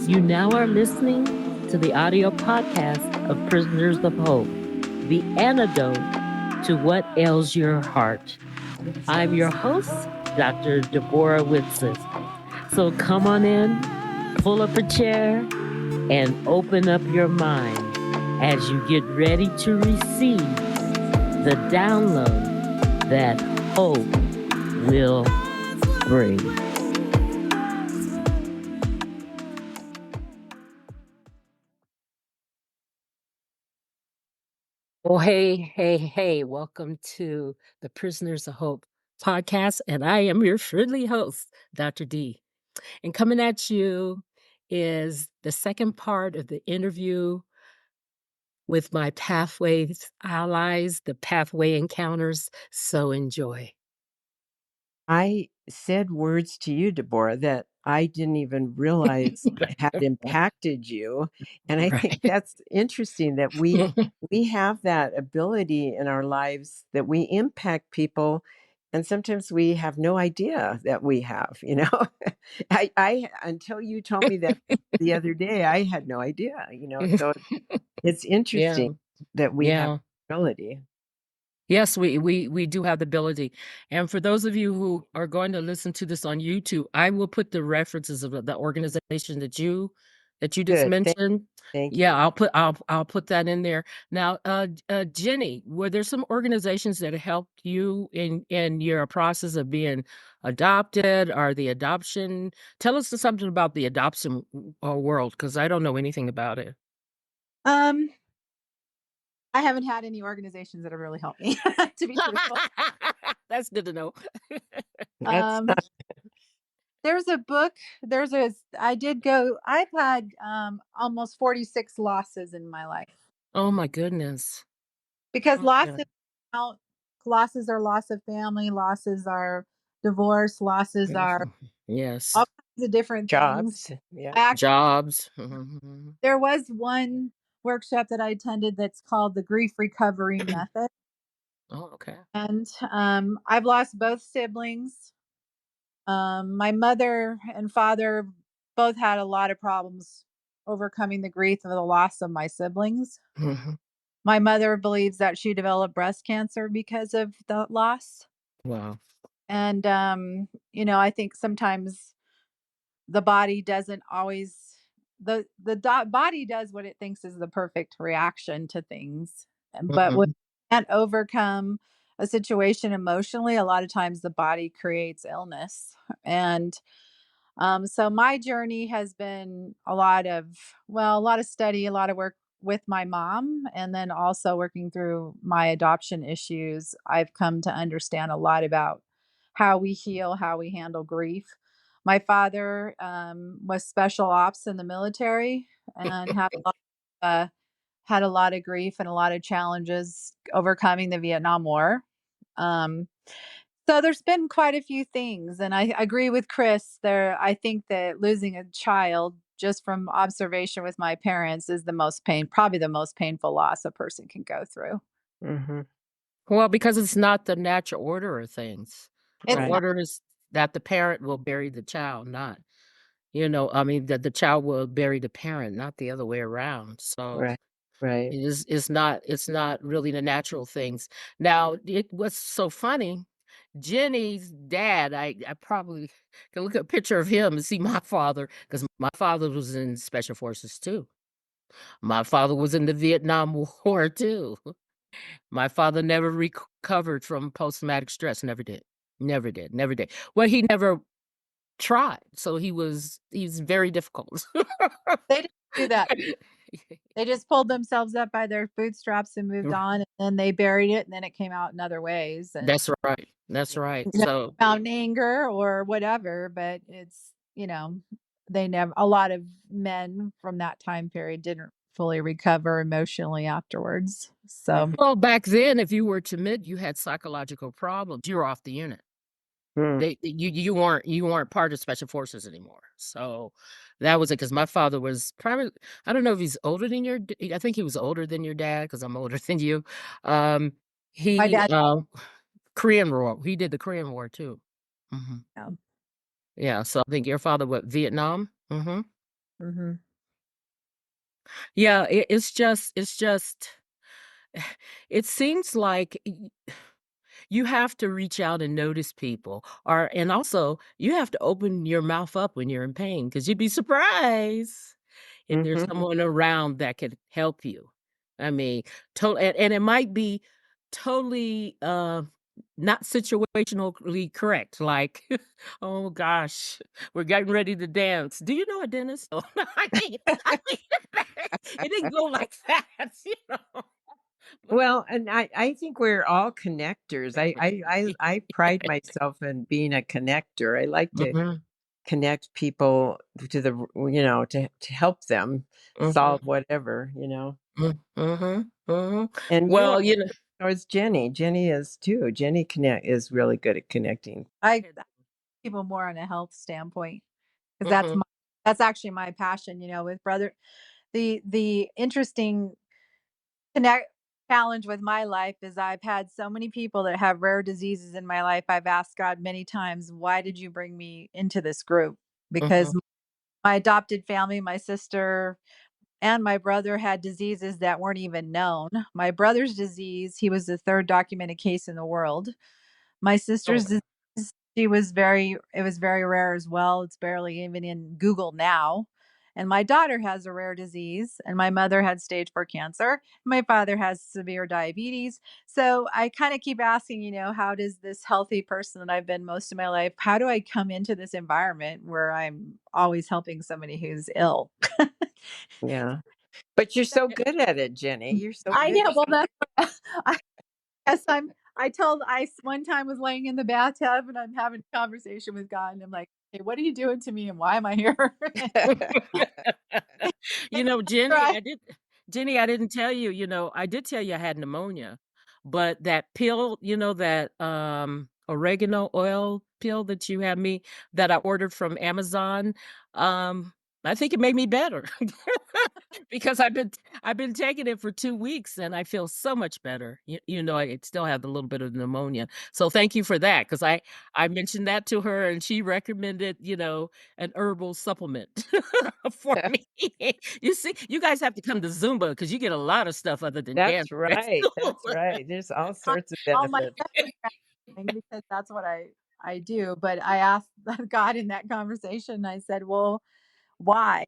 You now are listening to the audio podcast of Prisoners of Hope, the antidote to what ails your heart. I'm your host, Dr. Debbora Whitson. So come on in, pull up a chair, and open up your mind as you get ready to receive the download that hope will bring. Well, hey, welcome to the Prisoners of Hope podcast. And I am your friendly host, Dr. D. And coming at you is the second part of the interview with my Pathways allies, the Pathway Encounters. So enjoy. I said words to you, Deborah, that I didn't even realize had impacted you. And I think Right. that's interesting that we have that ability in our lives that we impact people, and sometimes we have no idea that we have, you know. I until you told me that the other day, I had no idea, you know. So it's Yeah. interesting that we have Yeah. ability. Yes, we do have the ability. And for those of you who are going to listen to this on YouTube, I will put the references of the organization that you just Good. mentioned. Thank Yeah, you. I'll put that in there. Now, Jenny, were there some organizations that helped you in your process of being adopted or the adoption? Tell us something about the adoption world, because I don't know anything about it. Um, I haven't had any organizations that have really helped me, to be truthful. That's good to know. That's Um, there's a book, I've had almost 46 losses in my life Oh my goodness. because Okay. losses are loss of family, losses are divorce, losses are Yes. all kinds of different things. jobs. Yeah. I actually, Jobs. Mhm. there was one workshop that I attended that's called the Grief Recovery Method. Oh, okay. And I've lost both siblings. My mother and father both had a lot of problems overcoming the grief of the loss of my siblings. Mhm. My mother believes that she developed breast cancer because of the loss. Wow. And, I think sometimes the body doesn't always, body does what it thinks is the perfect reaction to things. But when Mhm. you can't overcome a situation emotionally, a lot of times the body creates illness. And so my journey has been a lot of study, a lot of work with my mom, and then also working through my adoption issues. I've come to understand a lot about how we heal, how we handle grief. My father was special ops in the military and uh, had a lot of grief and a lot of challenges overcoming the Vietnam War. Um, so there's been quite a few things, and I agree with Chris there. I think that losing a child just from observation with my parents is probably the most painful loss a person can go through. Hmm. Well, because it's not the natural order of things. The It's Right. not. order is that the parent will bury the child, not, I mean, that the child will bury the parent, not the other way around. So Right. Right. it's not really the natural things. Now, it was so funny. Jenny's dad, I probably can look at a picture of him and see my father, because my father was in special forces too. My father was in the Vietnam War too. My father never recovered from post-traumatic stress, never did. Never did, never did. Well, he never tried, so he's very difficult. They didn't do that. They just pulled themselves up by their bootstraps and moved on, and then they buried it, and then it came out in other ways, and That's right, that's right. you know, So found anger or whatever. But they never. A lot of men from that time period didn't fully recover emotionally afterwards. So Hmm. well, back then, if you were to admit you had psychological problems, you were off the unit. You weren't part of special forces anymore. So that was it. Because my father was probably, I don't know if he's older than I think he was older than your dad, because I'm older than you. Um, my he dad. Korean War. He did the Korean War too. Hmm. um, Yeah. So I think your father, what, Vietnam? Mhm. Yeah, it's just it seems like you have to reach out and notice people, or and also you have to open your mouth up when you're in pain because you'd be surprised if there's Mhm. someone around that could help you. I mean, and it might be totally not situationally correct. Like, oh gosh, we're getting ready to dance. Do you know a dentist? Oh, I mean, it didn't go like that, you know. But Well, and I think we're all connectors. I pride myself in being a connector. I like to Mhm, connect people to to help them mhm, solve whatever, you know. mhm, mhm. And you are, Well, you know, so is Jenny. Jenny is too. Jenny connect is really good at connecting. I people more on a health standpoint because mhm, that's actually my passion, you know, with brother the interesting connect challenge with my life is I've had so many people that have rare diseases in my life. I've asked God many times, why did you bring me into this group? mhm. Because my adopted family, my sister and my brother had diseases that weren't even known. My brother's disease, he was the third documented case in the world. My Oh, sister's disease, she was very it was very rare as well. It's barely even in Google now. And my daughter has a rare disease, and my mother had stage 4 cancer. My father has severe diabetes. So I kind of keep asking, you know, how does this healthy person that I've been most of my life, how do I come into this environment where I'm always helping somebody who's ill? Yeah. But you're so good at it, Jenny. You're so I good. know. Well, that's I guess I told one time was laying in the bathtub and I'm having a conversation with God and I'm like, "Hey, what are you doing to me and why am I here?" you know, Right. Jenny, I didn't tell you, I did tell you I had pneumonia, but that pill, that, oregano oil pill that you had me that I ordered from Amazon, um, I think it made me better because I've been taking it for 2 weeks and I feel so much better. I still have a little bit of pneumonia. So thank you for that because I mentioned that to her and she recommended, an herbal supplement for me. You see, you guys have to come to Zumba because you get a lot of stuff other than dance. That's right. That's right. There's all On sorts of all my benefits. because that's what I do, but I asked God in that conversation, I said, "Well, why?"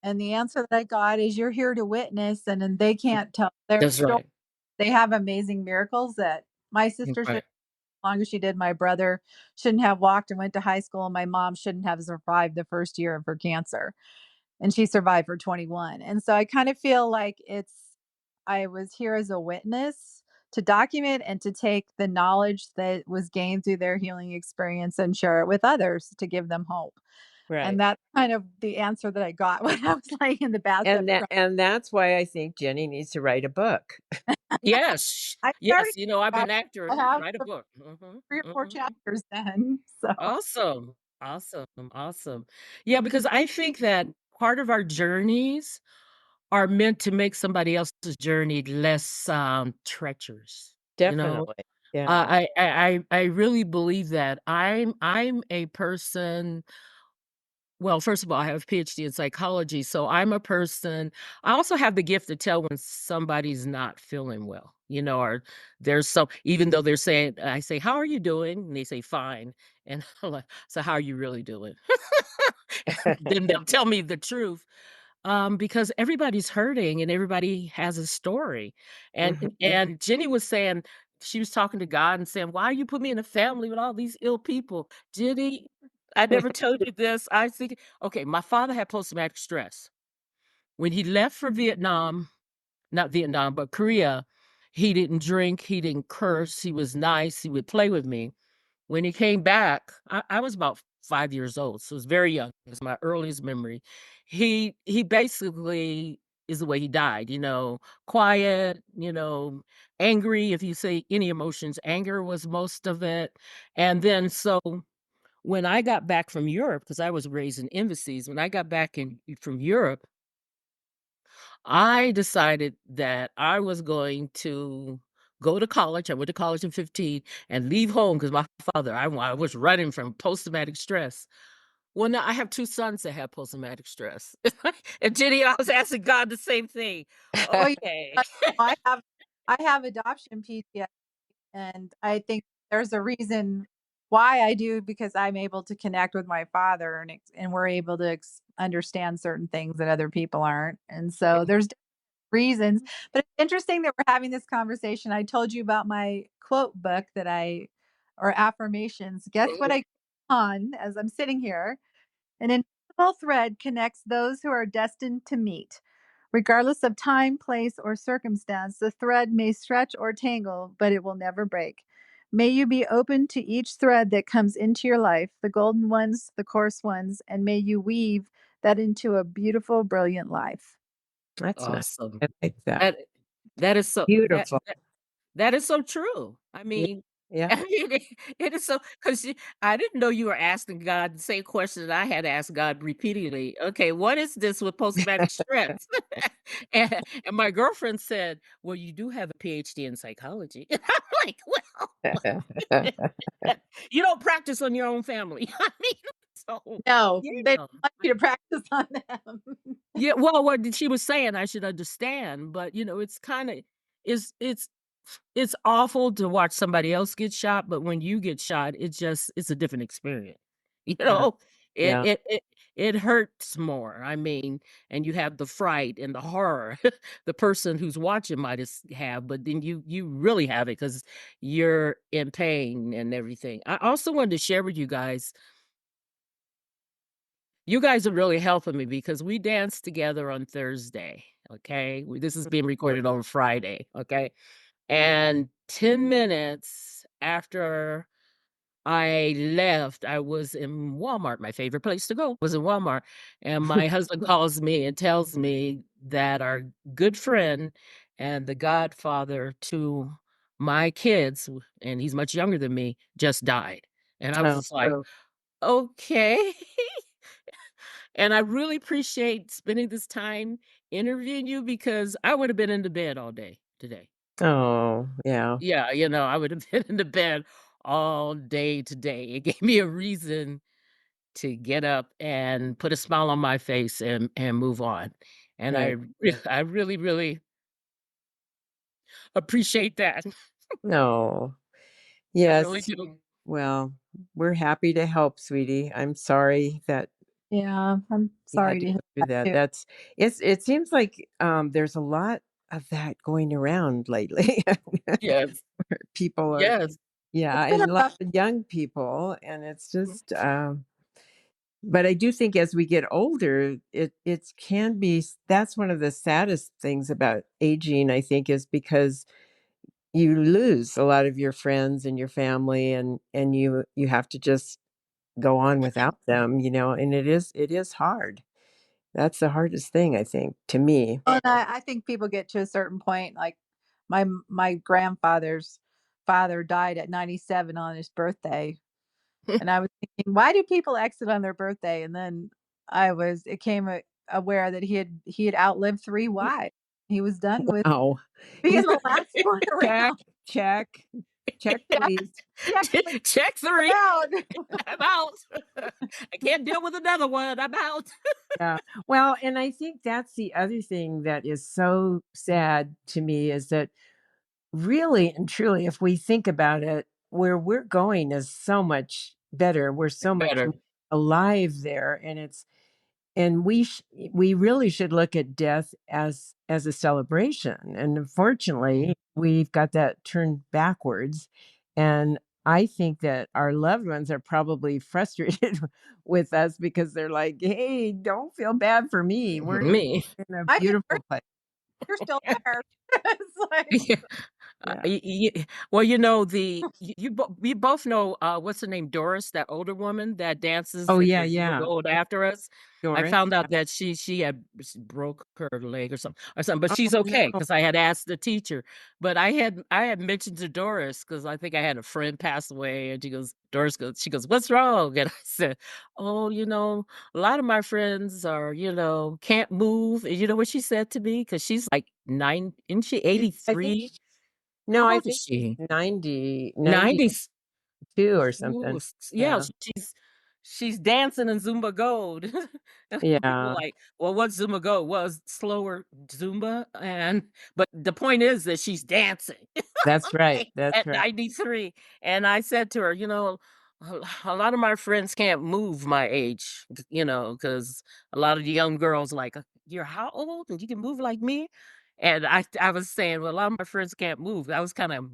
And the answer that I got is, "You're here to witness, and then they can't tell their That's story." right. They have amazing miracles that my sister should Right. as long as she did, my brother shouldn't have walked and went to high school, and my mom shouldn't have survived the first year of her cancer, and she survived for 21. And so I kind of feel like I was here as a witness to document and to take the knowledge that was gained through their healing experience and share it with others to give them hope. And Right. that's kind of the answer that I got when I was laying in the bathtub And that crying. and that's why I think Jenny needs to write a book. Yes. I started Yes. I've that. been actor. I have Write a book. Mhm, 3 or 4 mhm. chapters then. So Awesome. Awesome. Awesome. Yeah, because I think that part of our journeys are meant to make somebody else's journey less treacherous. You know, Definitely. Yeah. I really believe that I'm a person. Well, first of all, I have a PhD in psychology, so I'm a person. I also have the gift to tell when somebody's not feeling well, or there's some, even though they're saying, I say, "How are you doing?" And they say, "Fine." And I'm like, "So, how are you really doing?" Then they'll tell me the truth. Because everybody's hurting and everybody has a story. And Mhm. and Jenny was saying she was talking to God and saying, "Why you put me in a family with all these ill people?" Jenny, I never told you this. I think okay, my father had post-traumatic stress. When he left for Vietnam, not Vietnam, but Korea, he didn't drink, he didn't curse, he was nice, he would play with me. When he came back, I was about 5 years old, so it was very young. It was my earliest memory. He basically is the way he died, quiet, angry, if you say any emotions, anger was most of it. And then so when I got back from Europe, because I was raised in embassies, when I got back from Europe, I decided that I was going to go to college. I went to college in 15 and leave home because my father, I was running from post traumatic stress. Well, now I have 2 sons that have post-traumatic stress. And Jenny, I was asking God the same thing. Oh, yeah. Okay. I have adoption PTSD, and I think there's a reason why I do, because I'm able to connect with my father, and we're able to understand certain things that other people aren't. And so there's different reasons. But it's interesting that we're having this conversation. I told you about my quote book or affirmations. Guess what I on as I'm sitting here? An invisible thread connects those who are destined to meet. Regardless of time, place, or circumstance, the thread may stretch or tangle, but it will never break. May you be open to each thread that comes into your life, the golden ones, the coarse ones, and may you weave that into a beautiful, brilliant life. That's nice. Awesome. I like that. That that is so Beautiful. that is so true. I Yeah. mean, Yeah. I mean, it is so because I didn't know you were asking God the same question that I had asked God repeatedly. Okay, what is this with post-traumatic stress? And my girlfriend said, "Well, you do have a PhD in psychology." And I'm like, "Well, you don't practice on your own family." I mean, so No, yeah. they don't want you to practice on them. Yeah, well, what she was saying, I should understand, but, it's kinda it's it's awful to watch somebody else get shot, but when you get shot, it's a different experience. You Yeah. know? It Yeah. it it it hurts more, I mean, and you have the fright and the horror the person who's watching might have, but then you really have it because 'cause you're in pain and everything. I also wanted to share with you guys. You guys are really helping me because we danced together on Thursday, okay? This is being recorded on Friday, okay? And 10 minutes after I left, I was in Walmart, my favorite place to go was in Walmart, and my husband calls me and tells me that our good friend and the godfather to my kids, and he's much younger than me, just died. And I was Oh, just like, "Okay." And I really appreciate spending this time interviewing you because I would have been in the bed all day today. oh, yeah. Yeah, I would have been in the bed all day today. It gave me a reason to get up and put a smile on my face and move on. And Right. I really, really appreciate that. No. I really Yes. do. Well, we're happy to help, sweetie. I'm sorry that Yeah, I'm you had sorry to to hear go through that that. too. It seems like there's a lot of that going around lately. Yes. People are, Yes. yeah, It's been a and a lot rough. of young people, and it's just but I do think as we get older, it can be that's one of the saddest things about aging, I think, is because you lose a lot of your friends and your family, and you have to just go on without them, and it is hard. That's the hardest thing, I think, to me. And I think people get to a certain point, like my grandfather's father died at 97 on his birthday, and I was thinking, why do people exit on their birthday? And then it came aware that he had outlived 3 wives. He was done with Wow. being the last one Check, around. check, check, Yeah, please. he actually Check 3. around. I'm out. I can't deal with another one. I'm out. Yeah. Well, and I think that's the other thing that is so sad to me is that really and truly, if we think about it, where we're going is so much better. We're so much Better. more alive there, and we really should look at death as a celebration. And unfortunately, we've got that turned backwards. And I think that our loved ones are probably frustrated with us because they're like, "Hey, don't feel bad for me. We're Me. in a I can beautiful place." you're still there. It's like, Yeah. Yeah. Well, we both know, what's her name, Doris, that older woman that dances Oh that yeah, gets real yeah. old after us. I Doris. found out that she had broke her leg or something, but Oh she's okay no. because I had asked the teacher. But I had mentioned to Doris because I think I had a friend pass away, and she goes, "What's wrong?" And I said, "Oh, a lot of my friends are, can't move." And you know what she said to me? Because she's like isn't she I think 83? no, How I old is think she? 90, 90s. 92 or Ooh, something. yeah, Yeah. she's she's dancing in Zumba Gold. And people Yeah, like, well, what's Zumba Gold? Well, it's slower Zumba, but the point is that she's dancing that's right. That's at right. 93. And I said to her, a lot of my friends can't move my age, because a lot of the young girls like, you're how old and you can move like me? And I was saying, well, a lot of my friends can't move. I was kind of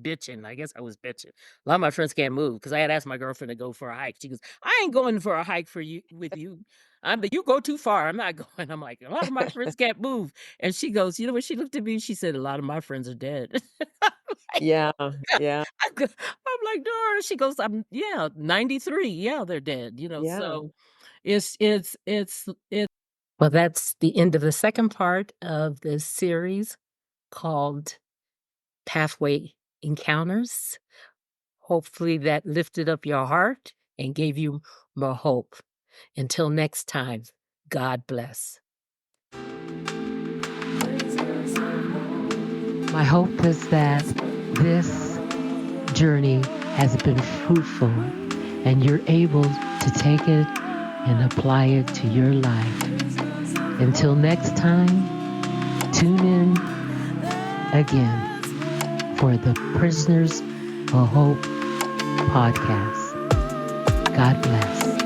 bitching. I guess I was bitching. A lot of my friends can't move because I had asked my girlfriend to go for a hike. She goes, I ain't going for a hike for you with you. You go too far. I'm not going. I'm like, a lot of my friends can't move. And she goes, when she looked at me, she said, a lot of my friends are dead. Yeah, yeah, I'm like, darn. She goes, yeah, 93. Yeah, they're dead. yeah. So it's. Well, that's the end of the second part of this series called Pathway Encounters. Hopefully that lifted up your heart and gave you more hope. Until next time, God bless. My hope is that this journey has been fruitful and you're able to take it and apply it to your life. Until next time, tune in again for the Prisoners of Hope podcast. God bless.